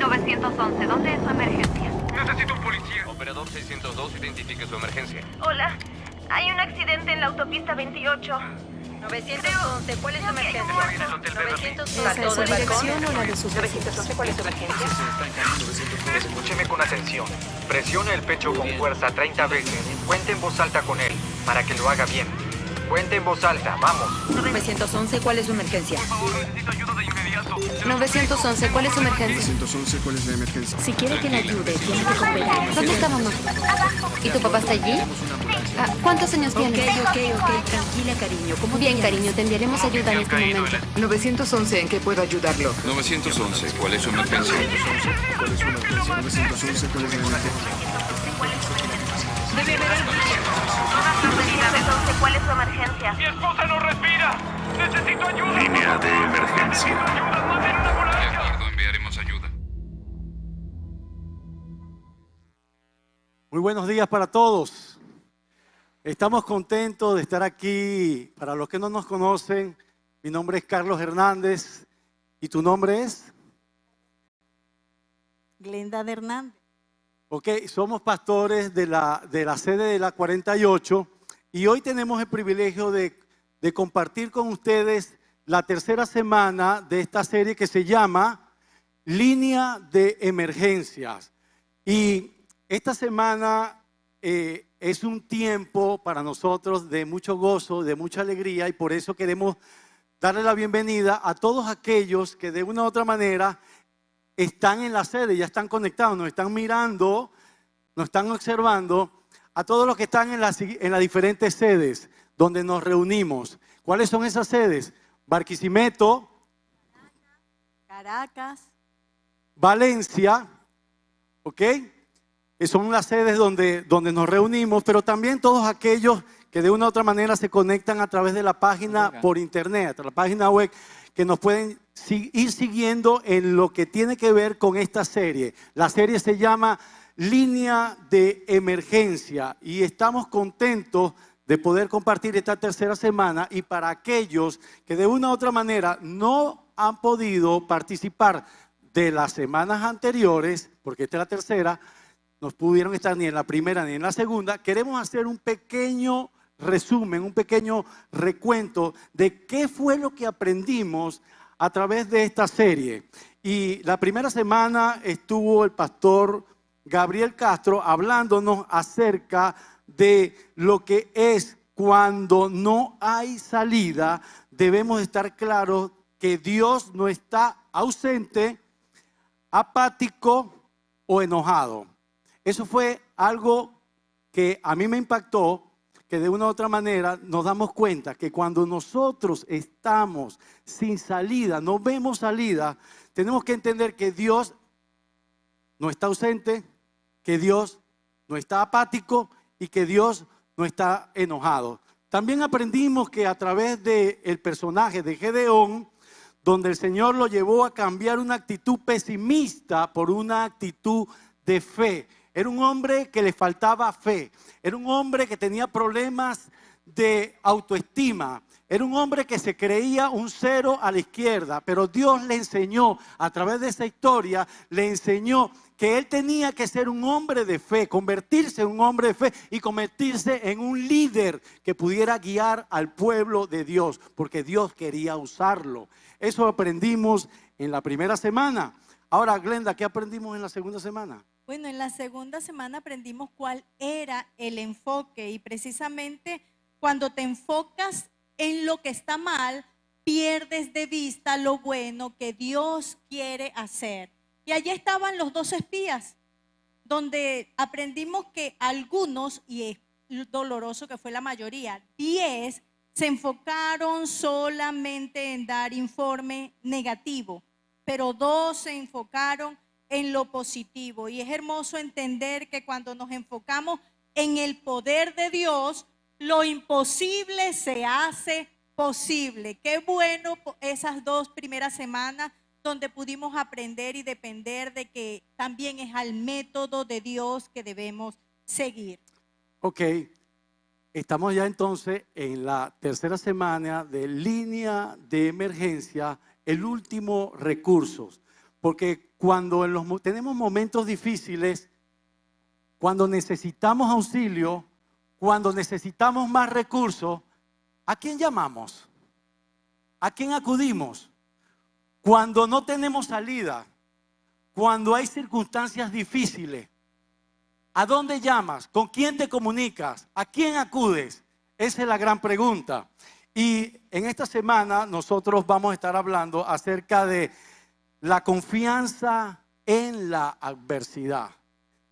¿911? ¿Dónde es su emergencia? Necesito un policía. Operador 602, identifique su emergencia. Hola, hay un accidente en la autopista 28. 911, ¿cuál es su emergencia? 911, ¿Esa es su dirección o la de sus vecinos? 911, ¿cuál es su emergencia? Escúcheme con atención. Presione el pecho con fuerza 30 veces. Cuente en voz alta con él, para que lo haga bien. Cuente en voz alta, vamos. 911, ¿cuál es su emergencia? Por favor, necesito ayuda de inmediato. 911, ¿cuál es su emergencia? 911, ¿cuál es la emergencia? Si quiere que le ayude, tiene que cooperar. ¿Dónde está mamá? ¿Y tu papá está allí? ¿Cuántos años tiene? Ok, tranquila, cariño. ¿Cómo Bien, te cariño, te enviaremos ayuda en este momento. 911, ¿en qué puedo ayudarlo? 911, ¿cuál es su emergencia? 911, ¿cuál es su emergencia? 911, ¿cuál es la emergencia? Debe haber alguien. 911, ¿cuál es su emergencia? ¡Mi esposa no respira! ¡Necesito ayuda! Línea de emergencia. ¡Ayuda! ¡Manden una ambulancia! De acuerdo, enviaremos ayuda. Muy buenos días para todos. Estamos contentos de estar aquí. Para los que no nos conocen, mi nombre es Carlos Hernández. ¿Y tu nombre es? Glenda de Hernández. Ok, somos pastores de la sede de la 48 y hoy tenemos el privilegio de compartir con ustedes la tercera semana de esta serie que se llama Línea de Emergencias. Y esta semana es un tiempo para nosotros de mucho gozo, de mucha alegría, y por eso queremos darle la bienvenida a todos aquellos que de una u otra manera están en la sede, ya están conectados, nos están mirando, nos están observando, a todos los que están en las diferentes sedes donde nos reunimos. ¿Cuáles son esas sedes? Barquisimeto, Caracas, Valencia, ¿ok? Que son las sedes donde nos reunimos, pero también todos aquellos que de una u otra manera se conectan a través de la página por internet, a la página web, que nos pueden ir siguiendo en lo que tiene que ver con esta serie. La serie se llama Línea de Emergencia y estamos contentos de poder compartir esta tercera semana, y para aquellos que de una u otra manera no han podido participar de las semanas anteriores, porque esta es la tercera, no pudieron estar ni en la primera ni en la segunda, queremos hacer un pequeño resumen, un pequeño recuento de qué fue lo que aprendimos a través de esta serie. Y la primera semana estuvo el pastor Gabriel Castro hablándonos acerca de lo que es cuando no hay salida. Debemos estar claros que Dios no está ausente, apático o enojado. Eso fue algo que a mí me impactó, que de una u otra manera nos damos cuenta que cuando nosotros estamos sin salida, no vemos salida, tenemos que entender que Dios no está ausente, que Dios no está apático y que Dios no está enojado. También aprendimos que a través del personaje de Gedeón, donde el Señor lo llevó a cambiar una actitud pesimista por una actitud de fe. Era un hombre que le faltaba fe, era un hombre que tenía problemas de autoestima, era un hombre que se creía un cero a la izquierda, pero Dios le enseñó, a través de esa historia, le enseñó que él tenía que ser un hombre de fe, convertirse en un hombre de fe y convertirse en un líder que pudiera guiar al pueblo de Dios, porque Dios quería usarlo. Eso aprendimos en la primera semana. Ahora, Glenda, ¿qué aprendimos en la segunda semana? Bueno, en la segunda semana aprendimos cuál era el enfoque, y precisamente cuando te enfocas en lo que está mal, pierdes de vista lo bueno que Dios quiere hacer. Y allí estaban los 2 espías, donde aprendimos que algunos, y es doloroso que fue la mayoría, 10, se enfocaron solamente en dar informe negativo, pero 2 se enfocaron en lo positivo. Y es hermoso entender que cuando nos enfocamos en el poder de Dios, lo imposible se hace posible. Qué bueno esas 2 primeras semanas donde pudimos aprender y depender de que también es al método de Dios que debemos seguir. Ok, estamos ya entonces en la tercera semana de línea de emergencia, el último recurso. Porque cuando tenemos momentos difíciles, cuando necesitamos auxilio, cuando necesitamos más recursos, ¿a quién llamamos? ¿A quién acudimos? Cuando no tenemos salida, cuando hay circunstancias difíciles, ¿a dónde llamas? ¿Con quién te comunicas? ¿A quién acudes? Esa es la gran pregunta. Y en esta semana nosotros vamos a estar hablando acerca de la confianza en la adversidad,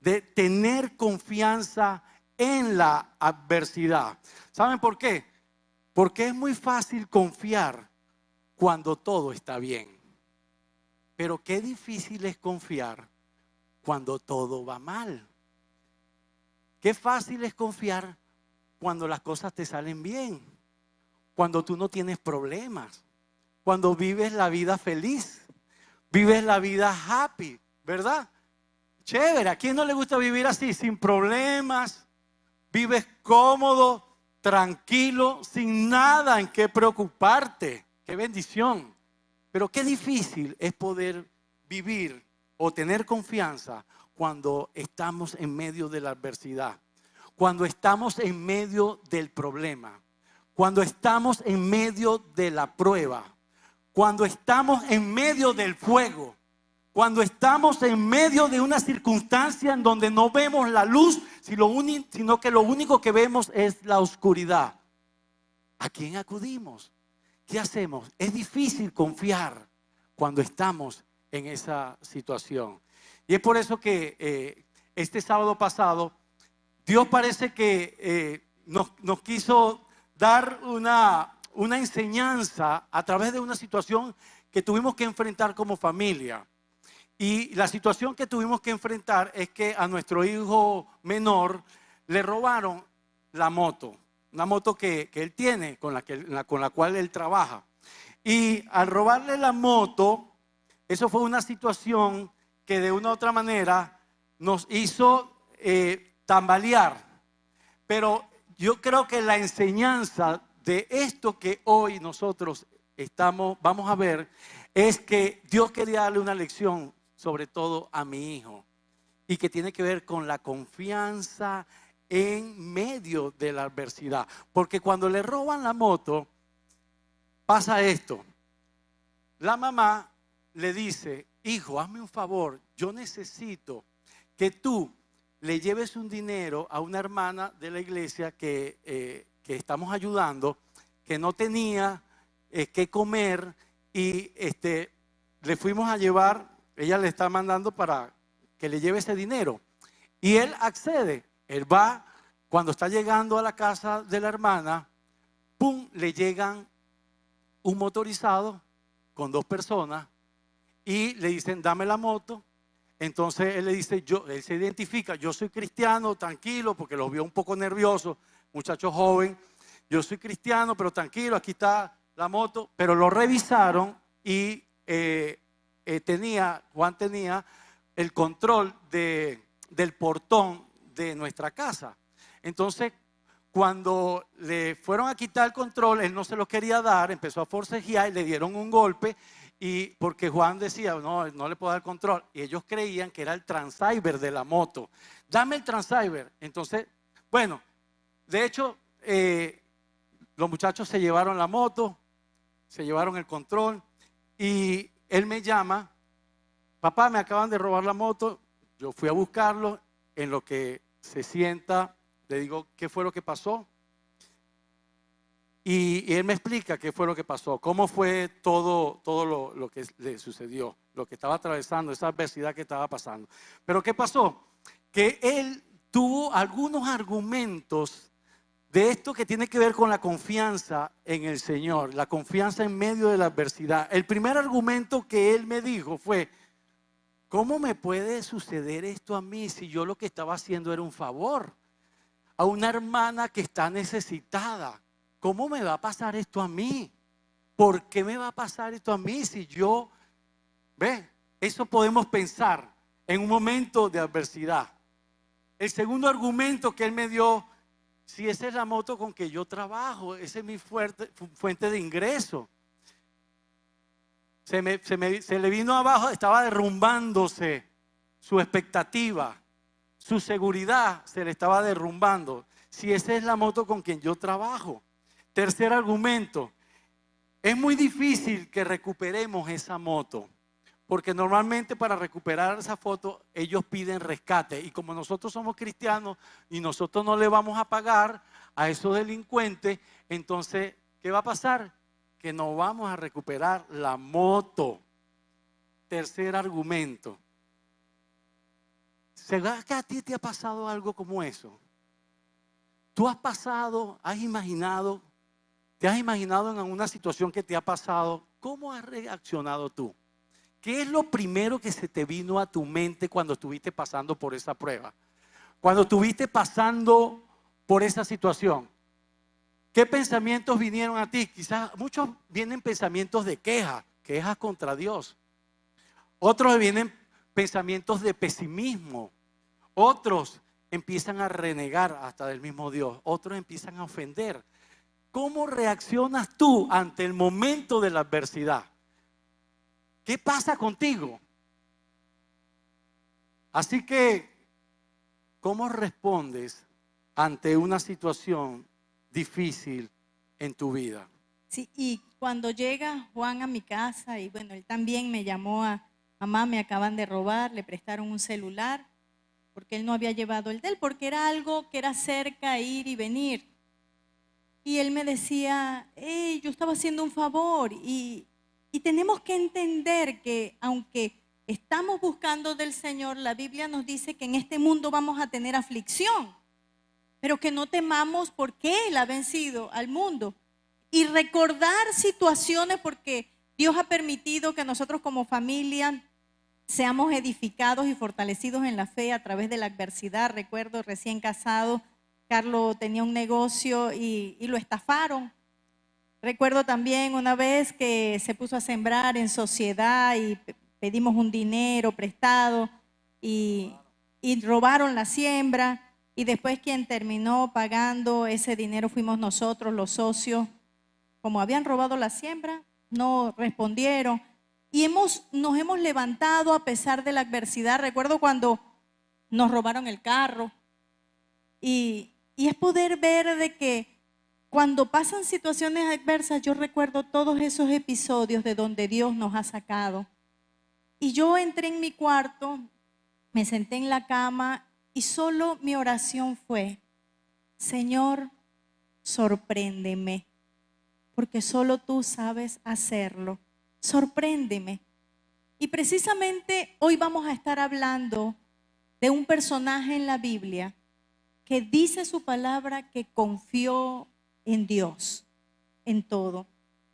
de tener confianza en la adversidad. ¿Saben por qué? Porque es muy fácil confiar cuando todo está bien. Pero qué difícil es confiar cuando todo va mal. Qué fácil es confiar cuando las cosas te salen bien, cuando tú no tienes problemas, cuando vives la vida feliz, vives la vida happy, ¿verdad? Chévere, ¿a quién no le gusta vivir así? Sin problemas, vives cómodo, tranquilo, sin nada en qué preocuparte. ¡Qué bendición! Pero qué difícil es poder vivir o tener confianza cuando estamos en medio de la adversidad, cuando estamos en medio del problema, cuando estamos en medio de la prueba, cuando estamos en medio del fuego, cuando estamos en medio de una circunstancia en donde no vemos la luz, sino que lo único que vemos es la oscuridad. ¿A quién acudimos? ¿Qué hacemos? Es difícil confiar cuando estamos en esa situación. Y es por eso que este sábado pasado, Dios parece que nos quiso dar una enseñanza a través de una situación que tuvimos que enfrentar como familia. Y la situación que tuvimos que enfrentar es que a nuestro hijo menor le robaron la moto. Una moto que él tiene, con la cual él trabaja. Y al robarle la moto, eso fue una situación que de una u otra manera nos hizo tambalear. Pero yo creo que la enseñanza de esto que hoy nosotros vamos a ver, es que Dios quería darle una lección, sobre todo a mi hijo, y que tiene que ver con la confianza en medio de la adversidad. Porque cuando le roban la moto, pasa esto. La mamá le dice: hijo, hazme un favor, yo necesito que tú le lleves un dinero a una hermana de la iglesia que estamos ayudando, que no tenía qué comer, y le fuimos a llevar, ella le está mandando para que le lleve ese dinero. Y él accede. Él va, cuando está llegando a la casa de la hermana, ¡pum!, le llegan un motorizado con 2 personas y le dicen: dame la moto. Entonces él le dice, él se identifica: yo soy cristiano, tranquilo, porque los vio un poco nerviosos, muchacho joven. Yo soy cristiano, pero tranquilo, aquí está la moto. Pero lo revisaron y Juan tenía el control del portón de nuestra casa. Entonces, cuando le fueron a quitar el control, él no se lo quería dar, empezó a forcejear y le dieron un golpe. Y porque Juan decía: no le puedo dar control. Y ellos creían que era el transceiver de la moto. Dame el transceiver. Entonces, bueno, de hecho, los muchachos se llevaron la moto, se llevaron el control. Y él me llama: papá, me acaban de robar la moto. Yo fui a buscarlo. En lo que se sienta, le digo: ¿qué fue lo que pasó? Y él me explica qué fue lo que pasó, cómo fue todo lo que le sucedió. lo que estaba atravesando, esa adversidad que estaba pasando. Pero ¿qué pasó? Que él tuvo algunos argumentos de esto que tiene que ver con la confianza en el Señor, la confianza en medio de la adversidad. El primer argumento que él me dijo fue: ¿cómo me puede suceder esto a mí si yo lo que estaba haciendo era un favor a una hermana que está necesitada? ¿Cómo me va a pasar esto a mí? ¿Por qué me va a pasar esto a mí si yo... ¿Ve? Eso podemos pensar en un momento de adversidad. El segundo argumento que él me dio: si esa es la moto con que yo trabajo, esa es mi fuente de ingreso. Se le vino abajo, estaba derrumbándose su expectativa, su seguridad se le estaba derrumbando. Si esa es la moto con quien yo trabajo. Tercer argumento: es muy difícil que recuperemos esa moto, porque normalmente para recuperar esa foto ellos piden rescate, y como nosotros somos cristianos y nosotros no le vamos a pagar a esos delincuentes, entonces ¿qué va a pasar? Que no vamos a recuperar la moto. Tercer argumento: ¿será que a ti te ha pasado algo como eso? ¿Tú has pasado, has imaginado, te has imaginado en alguna situación que te ha pasado? ¿Cómo has reaccionado tú? ¿Qué es lo primero que se te vino a tu mente cuando estuviste pasando por esa prueba? Cuando estuviste pasando por esa situación, ¿qué pensamientos vinieron a ti? Quizás muchos vienen pensamientos de quejas contra Dios. Otros vienen pensamientos de pesimismo. Otros empiezan a renegar hasta del mismo Dios. Otros empiezan a ofender. ¿Cómo reaccionas tú ante el momento de la adversidad? ¿Qué pasa contigo? Así que, ¿cómo respondes ante una situación difícil en tu vida? Sí, y cuando llega Juan a mi casa, y bueno, él también me llamó a: mamá, me acaban de robar, le prestaron un celular, porque él no había llevado el de él, porque era algo que era cerca, ir y venir. Y él me decía: yo estaba haciendo un favor, y tenemos que entender que aunque estamos buscando del Señor, la Biblia nos dice que en este mundo vamos a tener aflicción, pero que no temamos porque Él ha vencido al mundo. Y recordar situaciones, porque Dios ha permitido que nosotros como familia seamos edificados y fortalecidos en la fe a través de la adversidad. Recuerdo, recién casado, Carlos tenía un negocio y lo estafaron. Recuerdo también una vez que se puso a sembrar en sociedad y pedimos un dinero prestado y robaron la siembra, y después quien terminó pagando ese dinero fuimos nosotros, los socios. Como habían robado la siembra, no respondieron y nos hemos levantado a pesar de la adversidad. Recuerdo cuando nos robaron el carro, y es poder ver de que cuando pasan situaciones adversas, yo recuerdo todos esos episodios de donde Dios nos ha sacado. Y yo entré en mi cuarto, me senté en la cama y solo mi oración fue: Señor, sorpréndeme, porque solo tú sabes hacerlo. Sorpréndeme. Y precisamente hoy vamos a estar hablando de un personaje en la Biblia que dice su palabra que confió en Dios, en todo.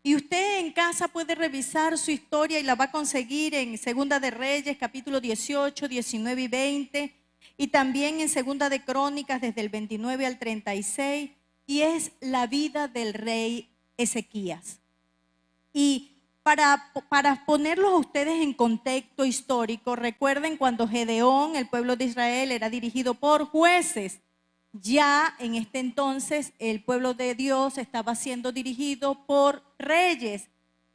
Y usted en casa puede revisar su historia y la va a conseguir en Segunda de Reyes, capítulo 18, 19 y 20, y también en Segunda de Crónicas, desde el 29 al 36, y es la vida del rey Ezequías. Y para ponerlos a ustedes en contexto histórico, recuerden cuando Gedeón, el pueblo de Israel, era dirigido por jueces. Ya en este entonces el pueblo de Dios estaba siendo dirigido por reyes.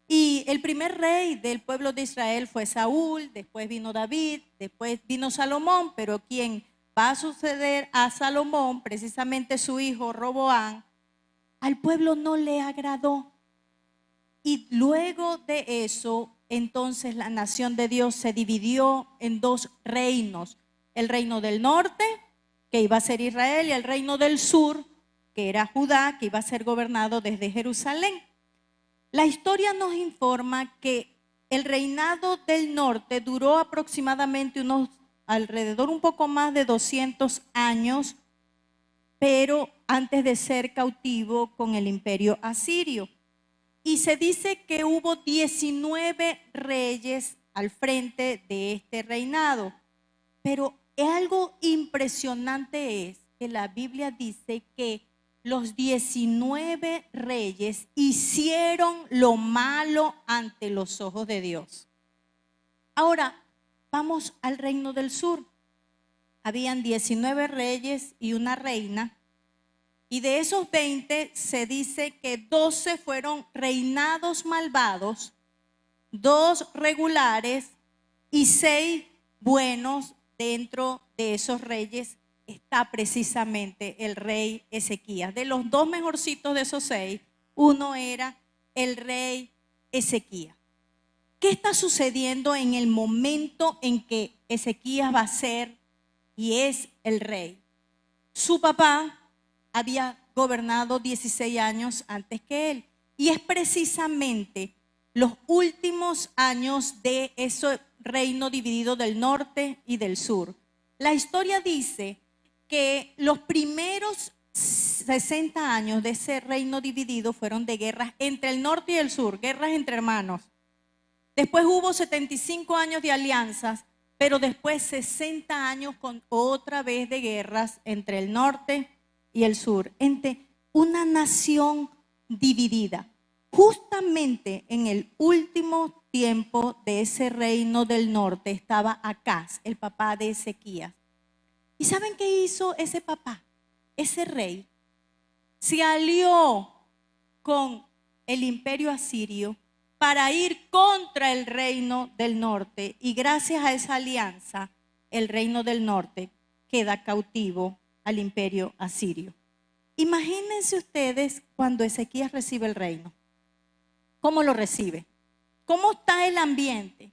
Y el primer rey del pueblo de Israel fue Saúl, después vino David, después vino Salomón, pero quien va a suceder a Salomón, precisamente su hijo Roboam, al pueblo no le agradó. Y luego de eso, entonces la nación de Dios se dividió en dos reinos: el reino del norte, que iba a ser Israel, y el reino del sur, que era Judá, que iba a ser gobernado desde Jerusalén. La historia nos informa que el reinado del norte duró aproximadamente alrededor un poco más de 200 años, pero antes de ser cautivo con el imperio asirio. Y se dice que hubo 19 reyes al frente de este reinado. Pero algo impresionante es que la Biblia dice que los 19 reyes hicieron lo malo ante los ojos de Dios. Ahora, vamos al reino del sur. Habían 19 reyes y una reina. Y de esos 20 se dice que 12 fueron reinados malvados, 2 regulares y 6 buenos. Dentro de esos reyes está precisamente el rey Ezequías. De los 2 mejorcitos de esos 6, uno era el rey Ezequías. ¿Qué está sucediendo en el momento en que Ezequías va a ser y es el rey? Su papá había gobernado 16 años antes que él. Y es precisamente los últimos años de ese reino dividido del norte y del sur. La historia dice que los primeros 60 años de ese reino dividido fueron de guerras entre el norte y el sur, guerras entre hermanos. Después hubo 75 años de alianzas, pero después 60 años con otra vez de guerras entre el norte y el sur, entre una nación dividida. Justamente en el último tiempo de ese reino del norte estaba Acaz, el papá de Ezequías. ¿Y saben qué hizo ese papá? Ese rey se alió con el imperio asirio para ir contra el reino del norte, y gracias a esa alianza el reino del norte queda cautivo al imperio asirio. Imagínense ustedes cuando Ezequías recibe el reino. ¿Cómo lo recibe? ¿Cómo está el ambiente?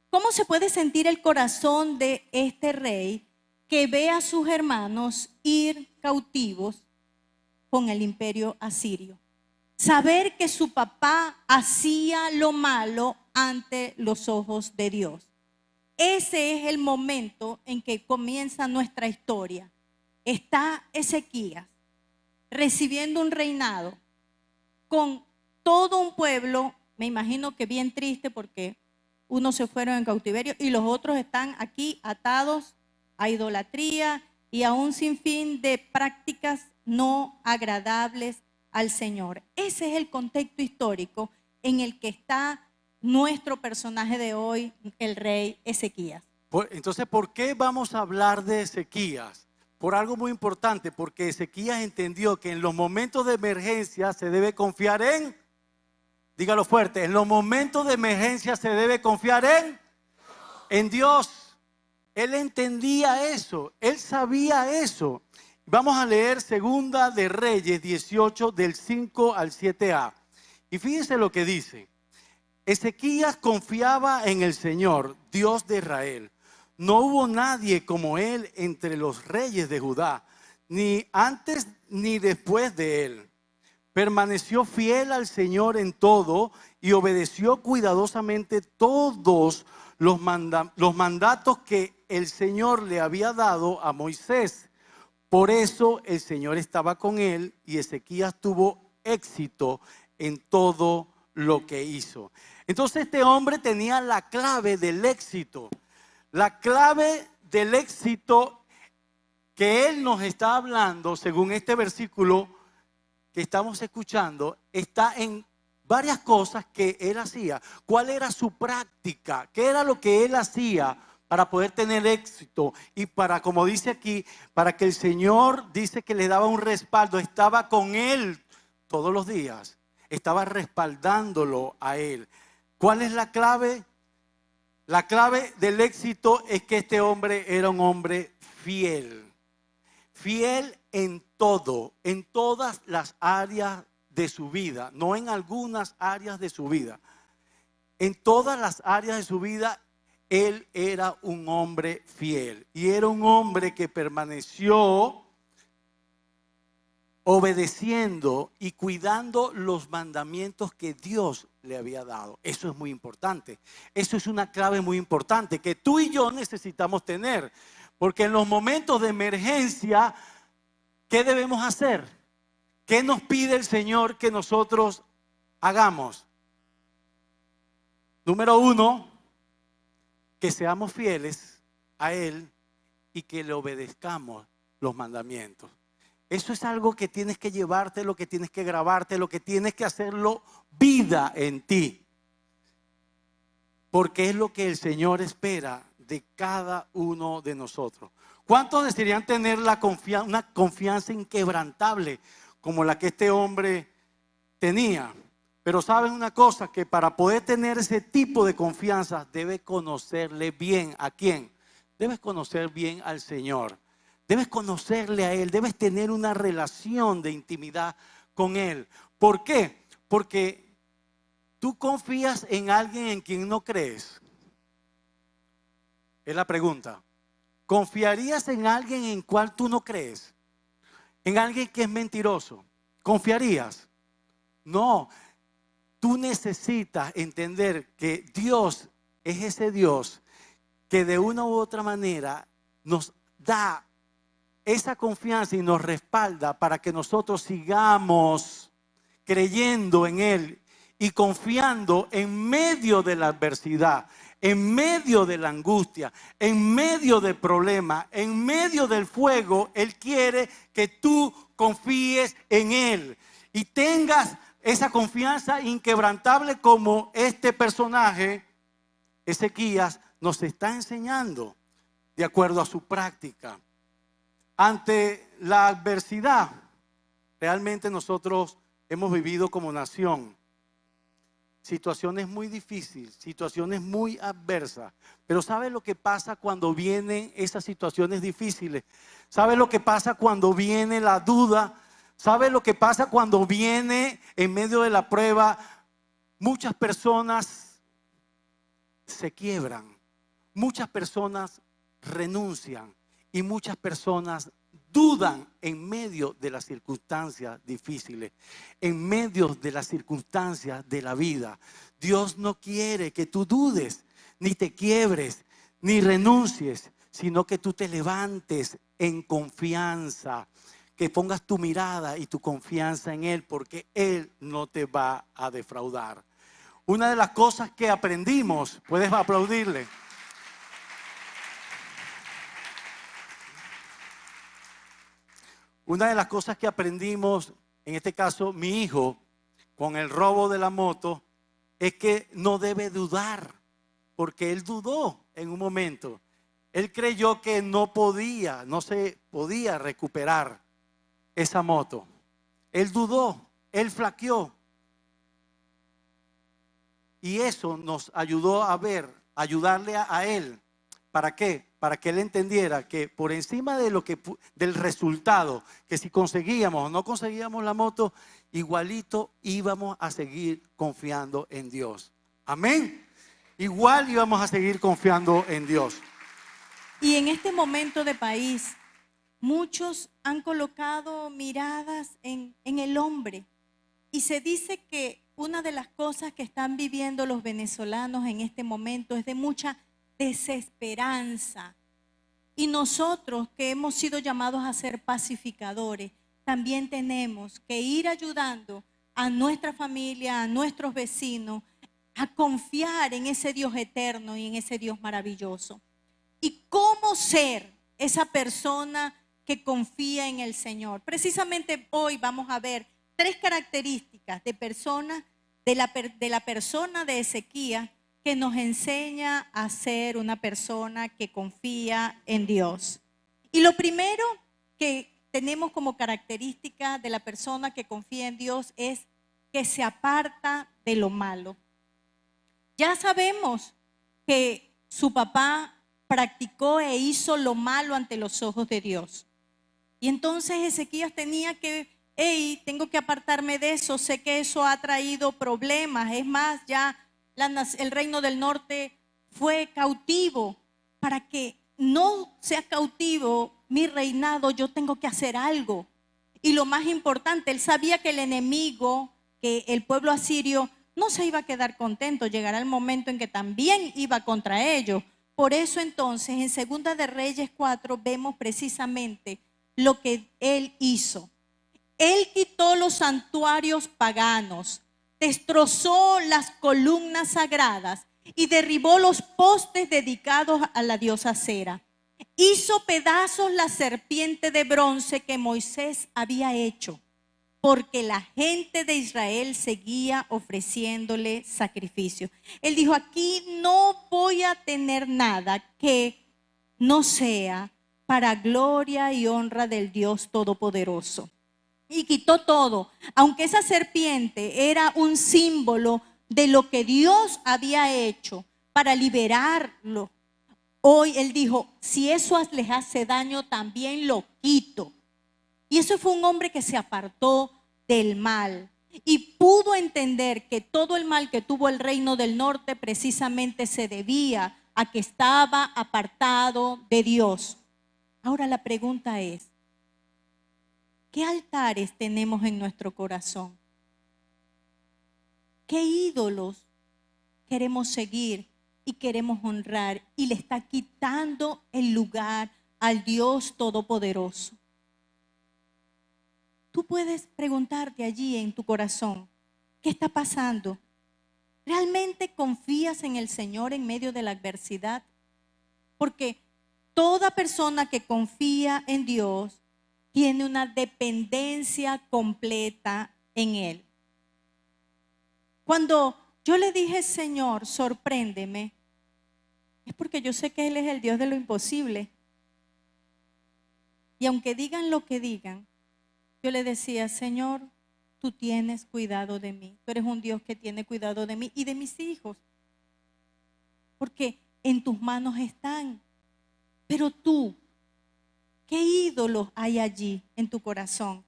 ¿Cómo se puede sentir el corazón de este rey que ve a sus hermanos ir cautivos con el imperio asirio? Saber que su papá hacía lo malo ante los ojos de Dios. Ese es el momento en que comienza nuestra historia. Está Ezequías recibiendo un reinado con todo un pueblo, me imagino que bien triste porque unos se fueron en cautiverio y los otros están aquí atados a idolatría y a un sinfín de prácticas no agradables al Señor. Ese es el contexto histórico en el que está nuestro personaje de hoy, el rey Ezequías. Entonces, ¿por qué vamos a hablar de Ezequías? Por algo muy importante, porque Ezequías entendió que en los momentos de emergencia se debe confiar en, dígalo fuerte, en los momentos de emergencia se debe confiar en Dios. Él entendía eso, él sabía eso. Vamos a leer Segunda de Reyes 18 del 5 al 7a. Y fíjense lo que dice. Ezequías confiaba en el Señor, Dios de Israel. No hubo nadie como él entre los reyes de Judá, ni antes ni después de él. Permaneció fiel al Señor en todo y obedeció cuidadosamente todos los mandatos que el Señor le había dado a Moisés. Por eso el Señor estaba con él y Ezequías tuvo éxito en todo lo que hizo. Entonces este hombre tenía la clave del éxito. La clave del éxito que él nos está hablando, según este versículo que estamos escuchando, está en varias cosas que él hacía. ¿Cuál era su práctica? ¿Qué era lo que él hacía para poder tener éxito? Y para, como dice aquí, para que el Señor dice que le daba un respaldo, estaba con él todos los días, estaba respaldándolo a él. ¿Cuál es la clave? La clave del éxito es que este hombre era un hombre fiel. Fiel en todo, en todas las áreas de su vida, no en algunas áreas de su vida. En todas las áreas de su vida, él era un hombre fiel. Y era un hombre que permaneció obedeciendo y cuidando los mandamientos que Dios le había dado. Eso es muy importante. Eso es una clave muy importante que tú y yo necesitamos tener. Porque en los momentos de emergencia, ¿qué debemos hacer? ¿Qué nos pide el Señor que nosotros hagamos? Número 1, que seamos fieles a Él y que le obedezcamos los mandamientos. Eso es algo que tienes que llevarte, lo que tienes que grabarte, lo que tienes que hacerlo vida en ti. Porque es lo que el Señor espera de cada uno de nosotros. ¿Cuántos desearían tener una confianza inquebrantable como la que este hombre tenía? Pero saben una cosa, que para poder tener ese tipo de confianza debes conocerle bien. ¿A quién? Debes conocer bien al Señor. Debes conocerle a Él, debes tener una relación de intimidad con Él. ¿Por qué? Porque tú confías en alguien en quien no crees. Es la pregunta. ¿Confiarías en alguien en cual tú no crees? ¿En alguien que es mentiroso? ¿Confiarías? No. Tú necesitas entender que Dios es ese Dios que de una u otra manera nos da esa confianza y nos respalda para que nosotros sigamos creyendo en Él y confiando en medio de la adversidad, en medio de la angustia, en medio del problema, en medio del fuego. Él quiere que tú confíes en Él y tengas esa confianza inquebrantable como este personaje, Ezequías, nos está enseñando de acuerdo a su práctica. Ante la adversidad, realmente nosotros hemos vivido como nación situaciones muy difíciles, situaciones muy adversas. Pero ¿sabe lo que pasa cuando vienen esas situaciones difíciles? ¿Sabe lo que pasa cuando viene la duda? ¿Sabe lo que pasa cuando viene en medio de la prueba? Muchas personas se quiebran, muchas personas renuncian y muchas personas dudan en medio de las circunstancias difíciles, en medio de las circunstancias de la vida. Dios no quiere que tú dudes, ni te quiebres, ni renuncies, sino que tú te levantes en confianza, que pongas tu mirada y tu confianza en Él, porque Él no te va a defraudar. Una de las cosas que aprendimos, puedes aplaudirle. Una de las cosas que aprendimos, en este caso mi hijo, con el robo de la moto, es que no debe dudar, porque él dudó en un momento. Él creyó que no se podía recuperar esa moto. Él dudó, él flaqueó. Y eso nos ayudó a ayudarle a él. ¿Para qué? Para que él entendiera que por encima de del resultado, que si conseguíamos o no conseguíamos la moto, igualito íbamos a seguir confiando en Dios. Amén. Igual íbamos a seguir confiando en Dios. Y en este momento de país, muchos han colocado miradas en el hombre. Y se dice que una de las cosas que están viviendo los venezolanos en este momento es de mucha desesperanza. Y nosotros que hemos sido llamados a ser pacificadores, también tenemos que ir ayudando a nuestra familia, a nuestros vecinos, a confiar en ese Dios eterno y en ese Dios maravilloso. ¿Y cómo ser esa persona que confía en el Señor? Precisamente hoy vamos a ver 3 características de la persona de Ezequías, que nos enseña a ser una persona que confía en Dios. Y lo primero que tenemos como característica de la persona que confía en Dios es que se aparta de lo malo. Ya sabemos que su papá practicó e hizo lo malo ante los ojos de Dios. Y entonces Ezequías tenía que, tengo que apartarme de eso, sé que eso ha traído problemas, es más, ya el reino del norte fue cautivo. Para que no sea cautivo mi reinado, yo tengo que hacer algo. Y lo más importante, él sabía que el enemigo, que el pueblo asirio no se iba a quedar contento, llegará el momento en que también iba contra ellos. Por eso entonces en Segunda de Reyes 4 vemos precisamente lo que él hizo. Él quitó los santuarios paganos, destrozó las columnas sagradas y derribó los postes dedicados a la diosa Acera. Hizo pedazos la serpiente de bronce que Moisés había hecho, porque la gente de Israel seguía ofreciéndole sacrificios. Él dijo, aquí no voy a tener nada que no sea para gloria y honra del Dios Todopoderoso. Y quitó todo, aunque esa serpiente era un símbolo de lo que Dios había hecho para liberarlo. Hoy él dijo, si eso les hace daño, también lo quito. Y eso fue un hombre que se apartó del mal y pudo entender que todo el mal que tuvo el reino del norte precisamente se debía a que estaba apartado de Dios. Ahora la pregunta es, ¿qué altares tenemos en nuestro corazón? ¿Qué ídolos queremos seguir y queremos honrar y le está quitando el lugar al Dios Todopoderoso? Tú puedes preguntarte allí en tu corazón, ¿qué está pasando? ¿Realmente confías en el Señor en medio de la adversidad? Porque toda persona que confía en Dios tiene una dependencia completa en Él. Cuando yo le dije, Señor, sorpréndeme, es porque yo sé que Él es el Dios de lo imposible. Y aunque digan lo que digan, yo le decía, Señor, tú tienes cuidado de mí. Tú eres un Dios que tiene cuidado de mí y de mis hijos. Porque en tus manos están. Pero tú, ¿qué ídolos hay allí en tu corazón?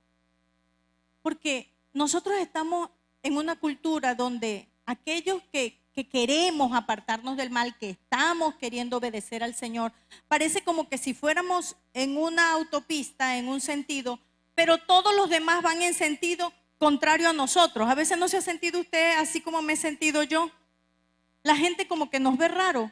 Porque nosotros estamos en una cultura donde aquellos que queremos apartarnos del mal, que estamos queriendo obedecer al Señor, parece como que si fuéramos en una autopista, en un sentido, pero todos los demás van en sentido contrario a nosotros. A veces no se ha sentido usted así como me he sentido yo. La gente como que nos ve raro.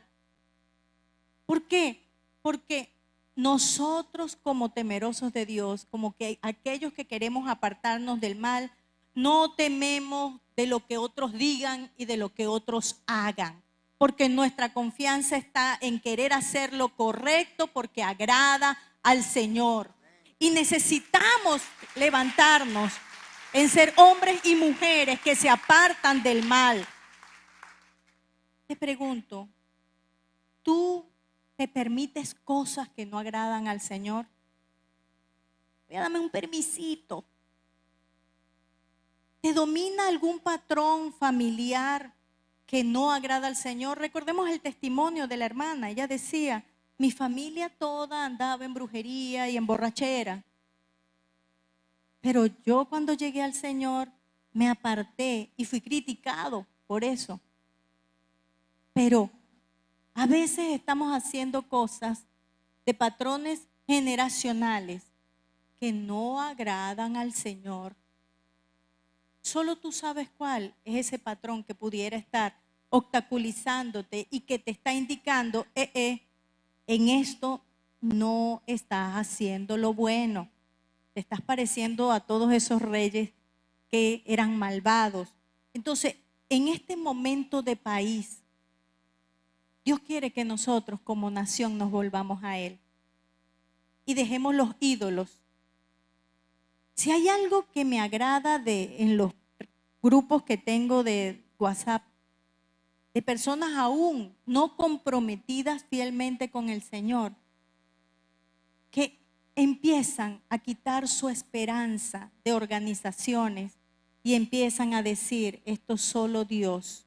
¿Por qué? Porque nosotros como temerosos de Dios, como que aquellos que queremos apartarnos del mal, no tememos de lo que otros digan y de lo que otros hagan. Porque nuestra confianza está en querer hacer lo correcto porque agrada al Señor. Y necesitamos levantarnos en ser hombres y mujeres que se apartan del mal. Te pregunto, ¿tú te permites cosas que no agradan al Señor? Voy a darme un permisito. ¿Te domina algún patrón familiar que no agrada al Señor? Recordemos el testimonio de la hermana. Ella decía, mi familia toda andaba en brujería y en borrachera. Pero yo cuando llegué al Señor me aparté y fui criticado por eso. Pero a veces estamos haciendo cosas de patrones generacionales que no agradan al Señor. Solo tú sabes cuál es ese patrón que pudiera estar obstaculizándote y que te está indicando, en esto no estás haciendo lo bueno. Te estás pareciendo a todos esos reyes que eran malvados. Entonces, en este momento de país, Dios quiere que nosotros como nación nos volvamos a Él y dejemos los ídolos. Si hay algo que me agrada en los grupos que tengo de WhatsApp, de personas aún no comprometidas fielmente con el Señor, que empiezan a quitar su esperanza de organizaciones y empiezan a decir, esto solo Dios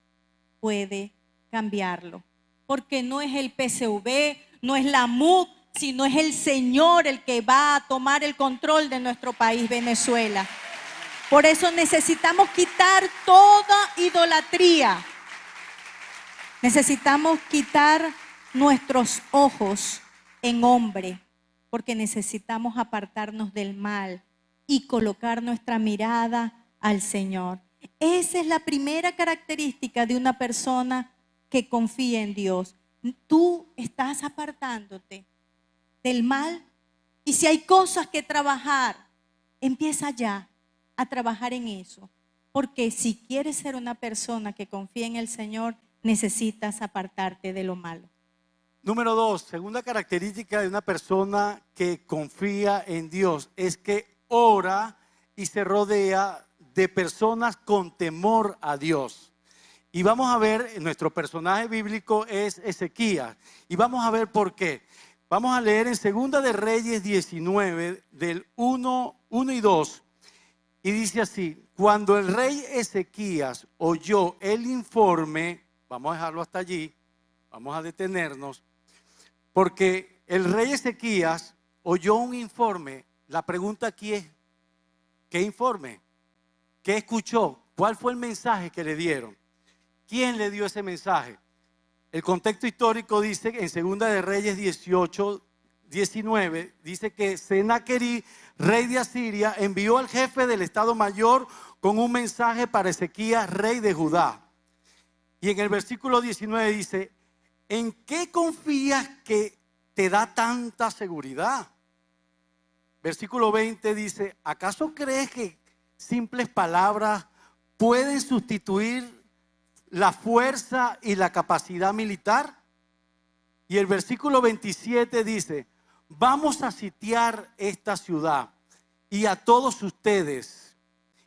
puede cambiarlo. Porque no es el PCV, no es la MUC, sino es el Señor el que va a tomar el control de nuestro país, Venezuela. Por eso necesitamos quitar toda idolatría. Necesitamos quitar nuestros ojos en hombre, porque necesitamos apartarnos del mal y colocar nuestra mirada al Señor. Esa es la primera característica de una persona que confía en Dios. Tú estás apartándote del mal, y si hay cosas que trabajar, empieza ya a trabajar en eso. Porque si quieres ser una persona que confía en el Señor, necesitas apartarte de lo malo. Número 2, segunda característica de una persona que confía en Dios es que ora y se rodea de personas con temor a Dios. Y vamos a ver, nuestro personaje bíblico es Ezequías. Y vamos a ver por qué. Vamos a leer en Segunda de Reyes 19, del 1 y 2. Y dice así: cuando el rey Ezequías oyó el informe, vamos a dejarlo hasta allí, vamos a detenernos, porque el rey Ezequías oyó un informe. La pregunta aquí es, ¿qué informe? ¿Qué escuchó? ¿Cuál fue el mensaje que le dieron? ¿Quién le dio ese mensaje? El contexto histórico dice en Segunda de Reyes 18, 19, dice que Senaquerí, rey de Asiria, envió al jefe del Estado Mayor con un mensaje para Ezequías, rey de Judá. Y en el versículo 19 dice: ¿en qué confías que te da tanta seguridad? Versículo 20 dice: ¿acaso crees que simples palabras pueden sustituir la fuerza y la capacidad militar? Y el versículo 27 dice: vamos a sitiar esta ciudad y a todos ustedes,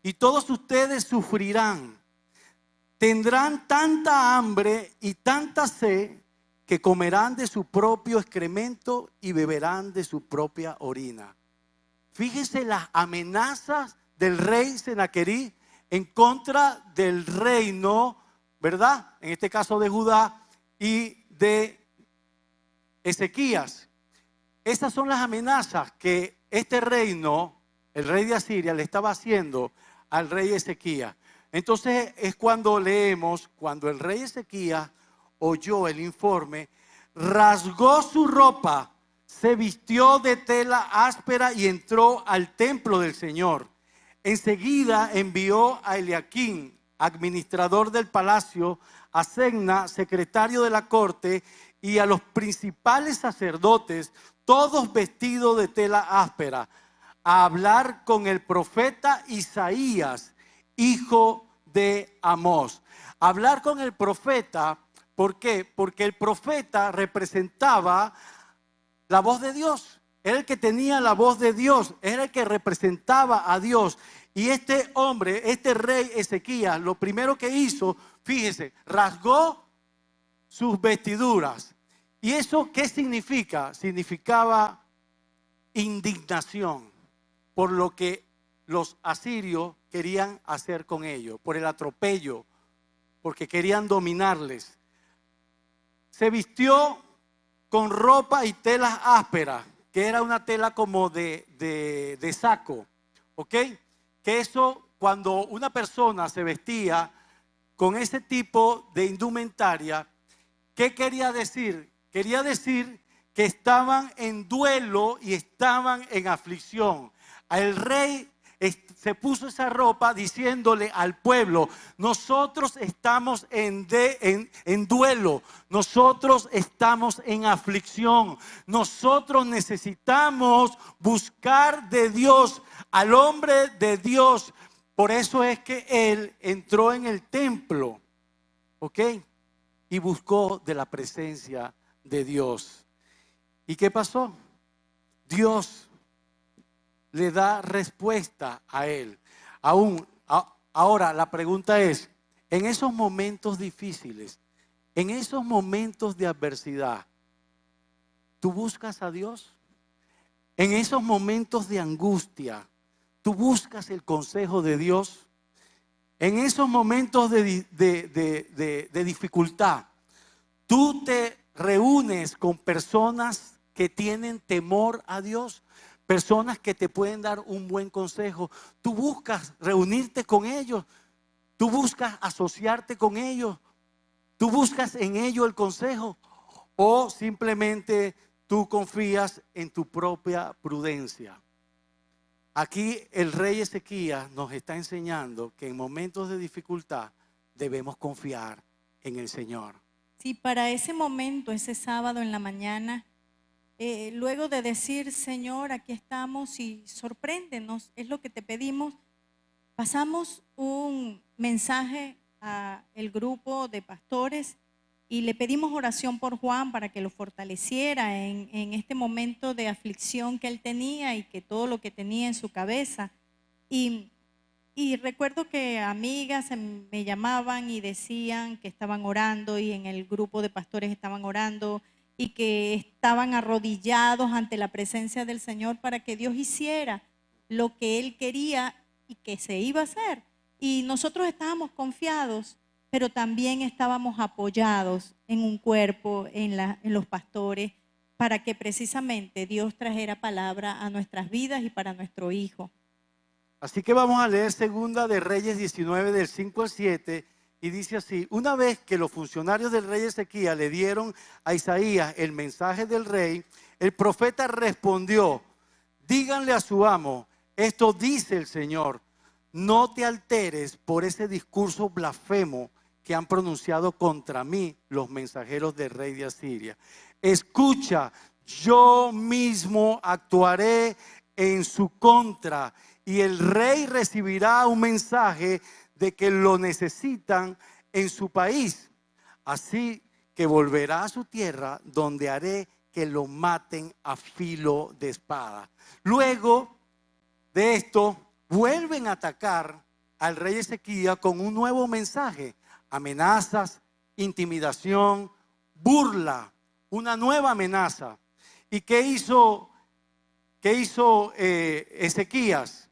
y todos ustedes sufrirán. Tendrán tanta hambre y tanta sed que comerán de su propio excremento y beberán de su propia orina. Fíjense las amenazas del rey Senaquerí en contra del reino, ¿verdad? En este caso de Judá y de Ezequías. Esas son las amenazas que este reino, el rey de Asiria, le estaba haciendo al rey Ezequías. Entonces es cuando leemos, cuando el rey Ezequías oyó el informe, rasgó su ropa, se vistió de tela áspera y entró al templo del Señor. Enseguida envió a Eliaquín, administrador del palacio, a Segna, secretario de la corte, y a los principales sacerdotes, todos vestidos de tela áspera, a hablar con el profeta Isaías, hijo de Amós. Hablar con el profeta, ¿por qué? Porque el profeta representaba la voz de Dios. Era el que tenía la voz de Dios, era el que representaba a Dios. Y este hombre, este rey Ezequías, lo primero que hizo, fíjese, rasgó sus vestiduras. ¿Y eso qué significa? Significaba indignación por lo que los asirios querían hacer con ellos, por el atropello, porque querían dominarles. Se vistió con ropa y telas ásperas, que era una tela como de saco, ¿ok? Que eso, cuando una persona se vestía con ese tipo de indumentaria, ¿qué quería decir? Quería decir que estaban en duelo y estaban en aflicción. El rey se puso esa ropa diciéndole al pueblo: nosotros estamos en duelo, nosotros estamos en aflicción, nosotros necesitamos buscar de Dios, al hombre de Dios. Por eso es que él entró en el templo, ¿ok? Y buscó de la presencia de Dios. ¿Y qué pasó? Dios le da respuesta a él. Ahora la pregunta es, en esos momentos difíciles, en esos momentos de adversidad, ¿tú buscas a Dios? En esos momentos de angustia, ¿tú buscas el consejo de Dios? En esos momentos de dificultad, ¿tú te reúnes con personas que tienen temor a Dios? Personas que te pueden dar un buen consejo. Tú buscas reunirte con ellos. Tú buscas asociarte con ellos. Tú buscas en ellos el consejo. O simplemente tú confías en tu propia prudencia. Aquí el rey Ezequías nos está enseñando que en momentos de dificultad debemos confiar en el Señor. Sí, para ese momento, ese sábado en la mañana, luego de decir, Señor, aquí estamos y sorpréndenos, es lo que te pedimos, pasamos un mensaje al grupo de pastores y le pedimos oración por Juan para que lo fortaleciera en este momento de aflicción que él tenía y que todo lo que tenía en su cabeza. Y recuerdo que amigas me llamaban y decían que estaban orando y en el grupo de pastores estaban orando y que estaban arrodillados ante la presencia del Señor para que Dios hiciera lo que Él quería y que se iba a hacer. Y nosotros estábamos confiados, pero también estábamos apoyados en un cuerpo, en los pastores, para que precisamente Dios trajera palabra a nuestras vidas y para nuestro hijo. Así que vamos a leer Segunda de Reyes 19 del 5 al 7 y dice así: una vez que los funcionarios del rey Ezequías le dieron a Isaías el mensaje del rey, el profeta respondió: díganle a su amo, esto dice el Señor, no te alteres por ese discurso blasfemo que han pronunciado contra mí los mensajeros del rey de Asiria. Escucha, yo mismo actuaré en su contra y el rey recibirá un mensaje de que lo necesitan en su país. Así que volverá a su tierra donde haré que lo maten a filo de espada. Luego de esto, vuelven a atacar al rey Ezequías con un nuevo mensaje: amenazas, intimidación, burla, una nueva amenaza. ¿Y qué hizo Ezequías?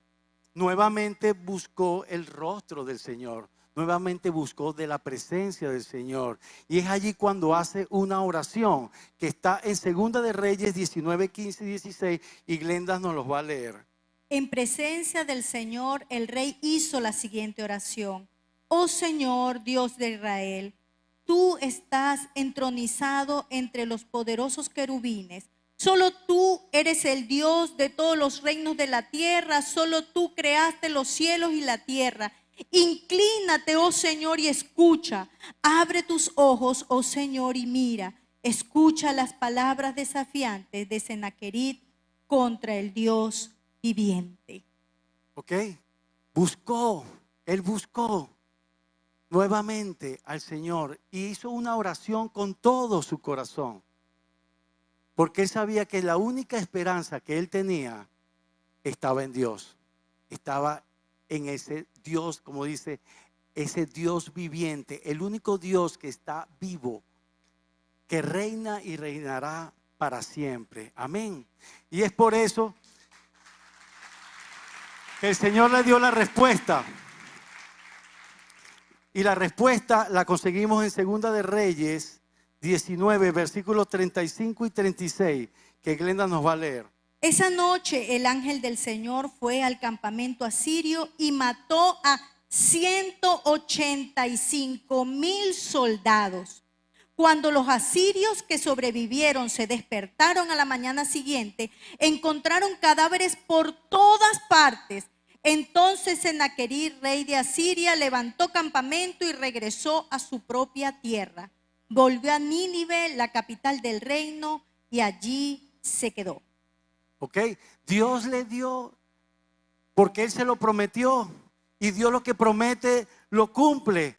Nuevamente buscó el rostro del Señor, nuevamente buscó de la presencia del Señor. Y es allí cuando hace una oración que está en Segunda de Reyes 19, 15 y 16, y Glenda nos los va a leer. En presencia del Señor, el rey hizo la siguiente oración: oh Señor, Dios de Israel, tú estás entronizado entre los poderosos querubines. Solo tú eres el Dios de todos los reinos de la tierra. Solo tú creaste los cielos y la tierra. Inclínate, oh Señor, y escucha. Abre tus ojos, oh Señor, y mira. Escucha las palabras desafiantes de Sennacherib contra el Dios viviente. Ok, él buscó nuevamente al Señor y hizo una oración con todo su corazón, porque él sabía que la única esperanza que él tenía estaba en Dios, estaba en ese Dios, como dice, ese Dios viviente, el único Dios que está vivo, que reina y reinará para siempre. Amén. Y es por eso que el Señor le dio la respuesta. Y la respuesta la conseguimos en Segunda de Reyes 19, versículos 35 y 36, que Glenda nos va a leer. Esa noche el ángel del Señor fue al campamento asirio y mató a 185,000 soldados. Cuando los asirios que sobrevivieron se despertaron a la mañana siguiente, encontraron cadáveres por todas partes. Entonces Sennacherib, rey de Asiria, levantó campamento y regresó a su propia tierra. Volvió a Nínive, la capital del reino, y allí se quedó. Ok, Dios le dio, porque Él se lo prometió, y Dios lo que promete lo cumple.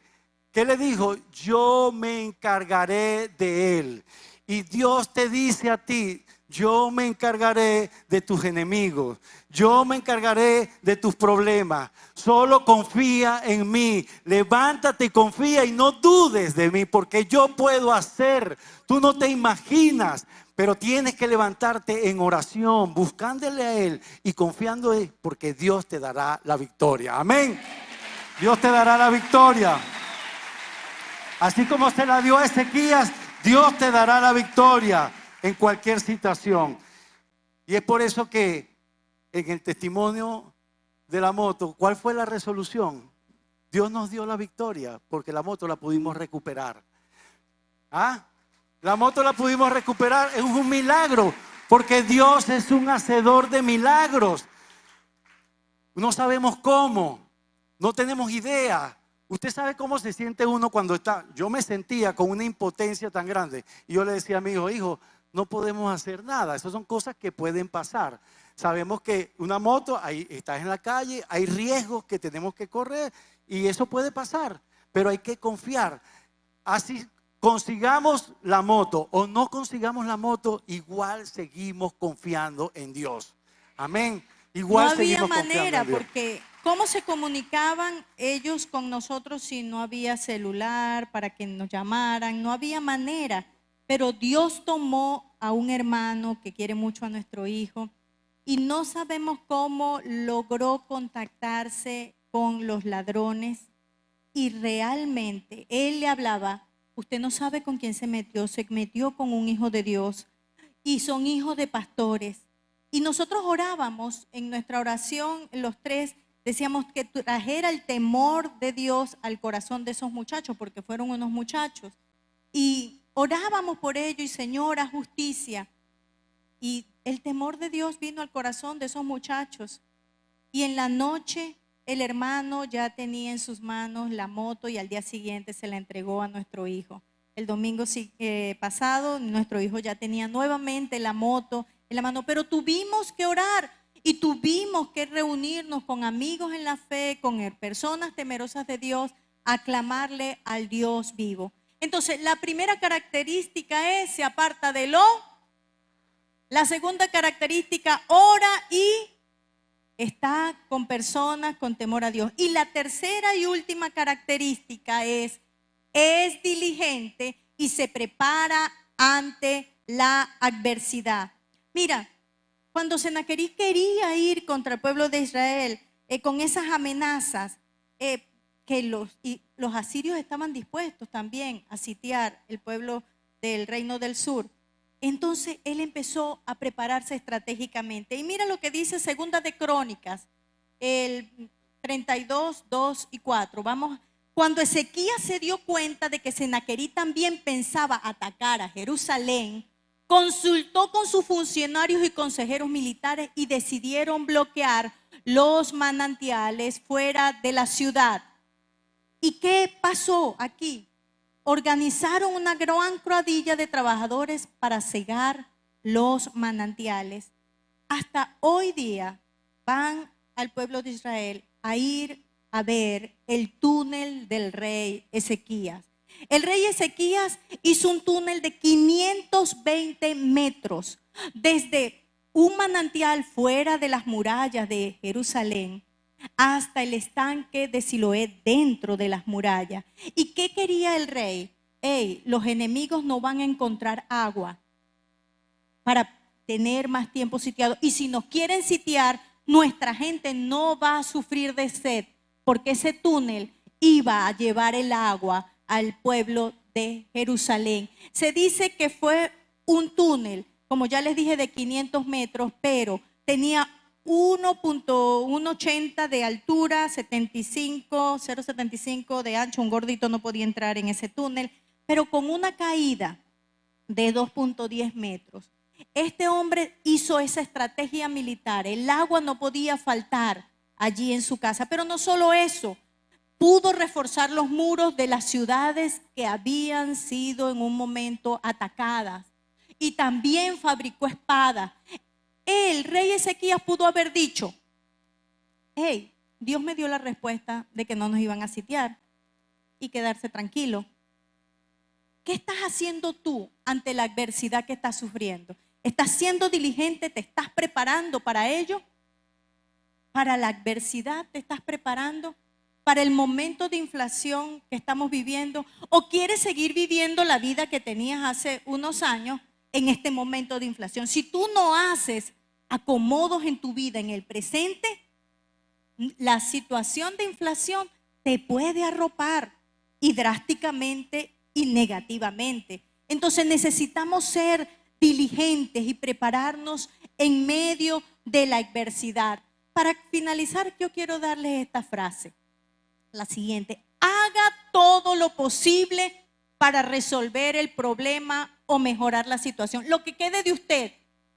¿Qué le dijo? Yo me encargaré de él. Y Dios te dice a ti: yo me encargaré de tus enemigos. Yo me encargaré de tus problemas. Solo confía en mí. Levántate y confía y no dudes de mí, porque yo puedo hacer. Tú no te imaginas, pero tienes que levantarte en oración, buscándole a Él y confiando en Él, porque Dios te dará la victoria. Amén. Dios te dará la victoria. Así como se la dio a Ezequías, Dios te dará la victoria en cualquier situación. Y es por eso que en el testimonio de la moto, ¿cuál fue la resolución? Dios nos dio la victoria porque la moto la pudimos recuperar. ¿Ah? La moto la pudimos recuperar, es un milagro, porque Dios es un hacedor de milagros. No sabemos cómo, no tenemos idea. Usted sabe cómo se siente uno cuando está. Yo me sentía con una impotencia tan grande y yo le decía a mi hijo, no podemos hacer nada. Esas son cosas que pueden pasar. Sabemos que una moto, ahí estás en la calle, hay riesgos que tenemos que correr y eso puede pasar, pero hay que confiar. Así consigamos la moto o no consigamos la moto, igual seguimos confiando en Dios. Amén. Igual no había seguimos manera, confiando en Dios. porque ¿cómo se comunicaban ellos con nosotros si no había celular para que nos llamaran? No había manera. Pero Dios tomó a un hermano que quiere mucho a nuestro hijo y no sabemos cómo logró contactarse con los ladrones y realmente él le hablaba. Usted no sabe con quién se metió con un hijo de Dios y son hijos de pastores. Y nosotros orábamos en nuestra oración, los tres, decíamos que trajera el temor de Dios al corazón de esos muchachos, porque fueron unos muchachos. Y orábamos por ellos y Señor, haz justicia. Y el temor de Dios vino al corazón de esos muchachos. Y en la noche el hermano ya tenía en sus manos la moto y al día siguiente se la entregó a nuestro hijo. El domingo pasado nuestro hijo ya tenía nuevamente la moto en la mano, pero tuvimos que orar y tuvimos que reunirnos con amigos en la fe, con personas temerosas de Dios, a clamarle al Dios vivo. Entonces, la primera característica es, se aparta de lo. La segunda característica, ora y está con personas con temor a Dios. Y la tercera y última característica es diligente y se prepara ante la adversidad. Mira, cuando Senaquerib quería ir contra el pueblo de Israel con esas amenazas, que los asirios estaban dispuestos también a sitiar el pueblo del reino del sur. Entonces él empezó a prepararse estratégicamente. Y mira lo que dice Segunda de Crónicas, el 32, 2 y 4. Vamos, cuando Ezequías se dio cuenta de que Senaquerib también pensaba atacar a Jerusalén, consultó con sus funcionarios y consejeros militares y decidieron bloquear los manantiales fuera de la ciudad. ¿Y qué pasó aquí? Organizaron una gran cuadrilla de trabajadores para cegar los manantiales. Hasta hoy día van al pueblo de Israel a ir a ver el túnel del rey Ezequías. El rey Ezequías hizo un túnel de 520 metros desde un manantial fuera de las murallas de Jerusalén hasta el estanque de Siloé dentro de las murallas. ¿Y qué quería el rey? Los enemigos no van a encontrar agua para tener más tiempo sitiado. Y si nos quieren sitiar, nuestra gente no va a sufrir de sed, porque ese túnel iba a llevar el agua al pueblo de Jerusalén. Se dice que fue un túnel, como ya les dije, de 500 metros, pero tenía 1.180 de altura, 0.75 de ancho. Un gordito no podía entrar en ese túnel, pero con una caída de 2.10 metros. Este hombre hizo esa estrategia militar. El agua no podía faltar allí en su casa, pero no solo eso, pudo reforzar los muros de las ciudades que habían sido en un momento atacadas y también fabricó espadas. El rey Ezequías pudo haber dicho, Dios me dio la respuesta de que no nos iban a sitiar y quedarse tranquilo. ¿Qué estás haciendo tú ante la adversidad que estás sufriendo? ¿Estás siendo diligente? ¿Te estás preparando para ello? ¿Para la adversidad te estás preparando? ¿Para el momento de inflación que estamos viviendo? ¿O quieres seguir viviendo la vida que tenías hace unos años en este momento de inflación? Si tú no haces acomodos en tu vida en el presente, la situación de inflación te puede arropar y drásticamente y negativamente. Entonces necesitamos ser diligentes y prepararnos en medio de la adversidad. Para finalizar, yo quiero darles esta frase, la siguiente: haga todo lo posible para resolver el problema o mejorar la situación. Lo que quede de usted,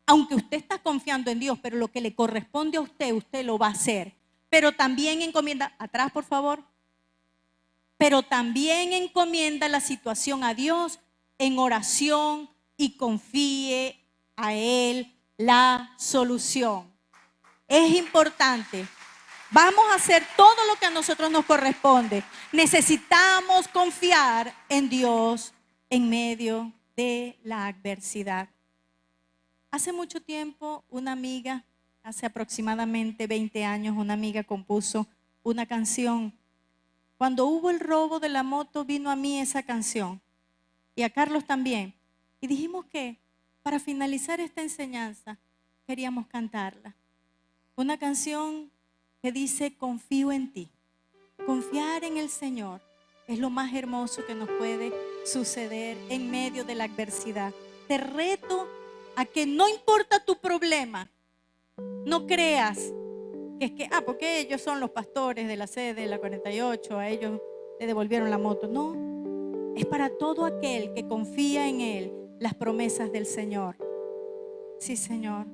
aunque usted está confiando en Dios, pero lo que le corresponde a usted, usted lo va a hacer. pero también encomienda, atrás por favor, pero también encomienda la situación a Dios en oración y confíe a Él la solución. Es importante. Vamos a hacer todo lo que a nosotros nos corresponde. Necesitamos confiar en Dios en medio de la adversidad. Hace mucho tiempo, una amiga, hace aproximadamente 20 años, una amiga compuso una canción. Cuando hubo el robo de la moto, vino a mí esa canción y a Carlos también. Y dijimos que para finalizar esta enseñanza queríamos cantarla. Una canción que dice: confío en ti. Confiar en el Señor es lo más hermoso que nos puede suceder en medio de la adversidad. Te reto a que no importa tu problema, no creas que es que, porque ellos son los pastores de la sede de la 48, a ellos le devolvieron la moto. No, es para todo aquel que confía en Él, las promesas del Señor. Sí, Señor.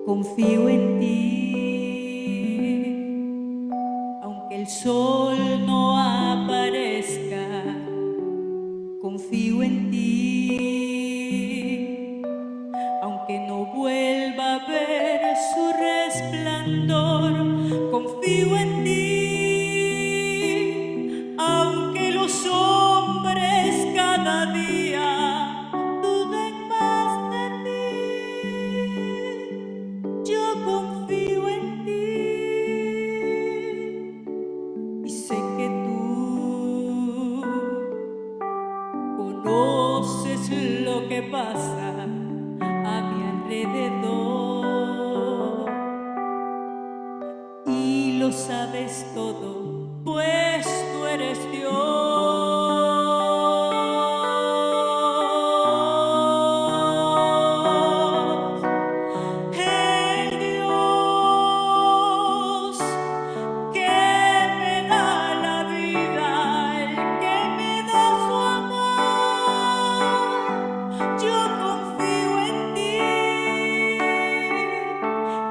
Confío en ti, aunque el sol no aparezca. Confío en ti, aunque no vuelva a ver su resplandor. Confío en ti, aunque los hombres cada día duden más de ti. Yo confío en ti y sé que tú conoces lo que pasa a mi alrededor y lo sabes todo, pues tú eres Dios. El Dios que me da la vida, el que me da su amor. Yo confío en ti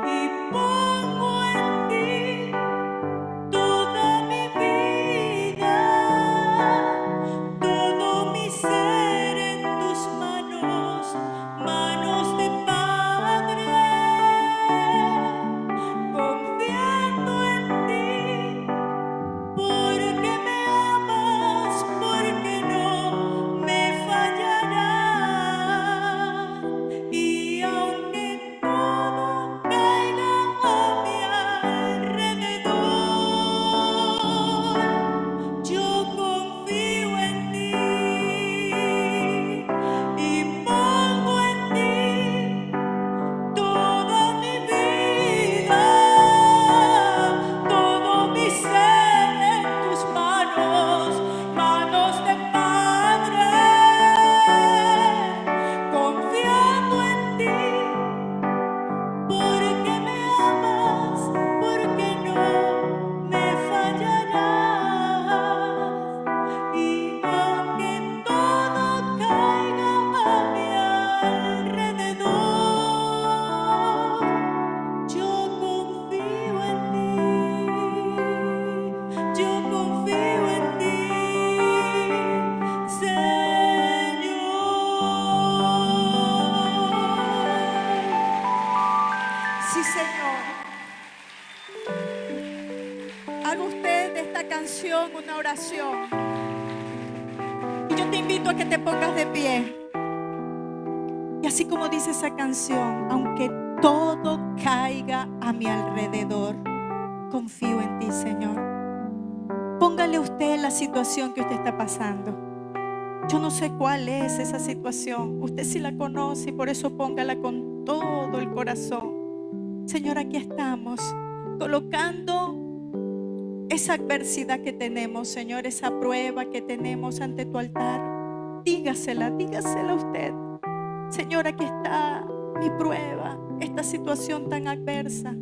y pongo en ti toda mi vida, todo mi ser en tus manos, manos de Padre, confiando en ti, porque me amas, porque no me fallarás. Y aunque todo caiga a mi alrededor, yo confío en ti y pongo en ti toda mi vida, todo mi ser en tus manos, manos de Padre, confiando en ti, porque me amas, porque no me fallarás. Y aunque todo caiga a mi alrededor, yo confío en ti, yo confío en ti, Señor. Sí, Señor. Haga usted de esta canción una oración. Y yo te invito a que te pongas de pie. Y así como dice esa canción, aunque todo caiga a mi alrededor, confío en ti, Señor. Póngale usted la situación que usted está pasando. Yo no sé cuál es esa situación. Usted sí la conoce y por eso póngala con todo el corazón. Señor, aquí estamos colocando esa adversidad que tenemos, Señor, esa prueba que tenemos ante tu altar. Dígasela a usted. Señor, aquí está mi prueba, esta situación tan adversa.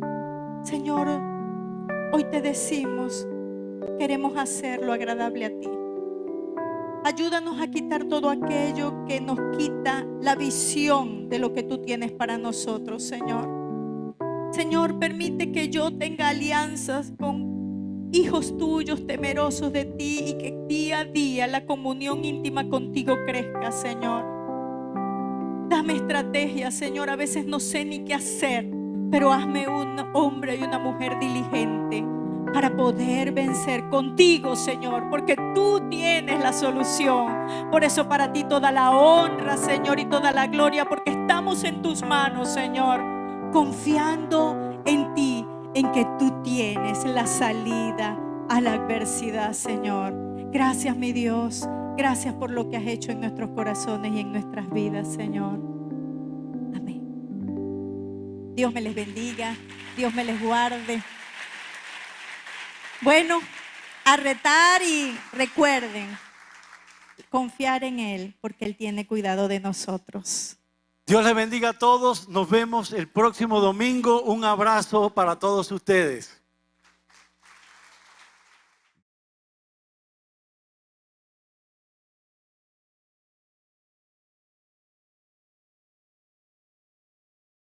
Señor, hoy te decimos, queremos hacerlo agradable a ti. Ayúdanos a quitar todo aquello que nos quita la visión de lo que tú tienes para nosotros, Señor. Señor, permite que yo tenga alianzas con hijos tuyos temerosos de ti y que día a día la comunión íntima contigo crezca, Señor. Dame estrategia, Señor. A veces no sé ni qué hacer, pero hazme un hombre y una mujer diligente para poder vencer contigo, Señor, porque tú tienes la solución. Por eso para ti toda la honra, Señor, y toda la gloria, porque estamos en tus manos, Señor, confiando en ti, en que tú tienes la salida a la adversidad, Señor. Gracias, mi Dios. Gracias por lo que has hecho en nuestros corazones y en nuestras vidas, Señor. Amén. Dios me les bendiga. Dios me les guarde. Bueno, a retar y recuerden, confiar en Él porque Él tiene cuidado de nosotros. Dios les bendiga a todos. Nos vemos el próximo domingo. Un abrazo para todos ustedes.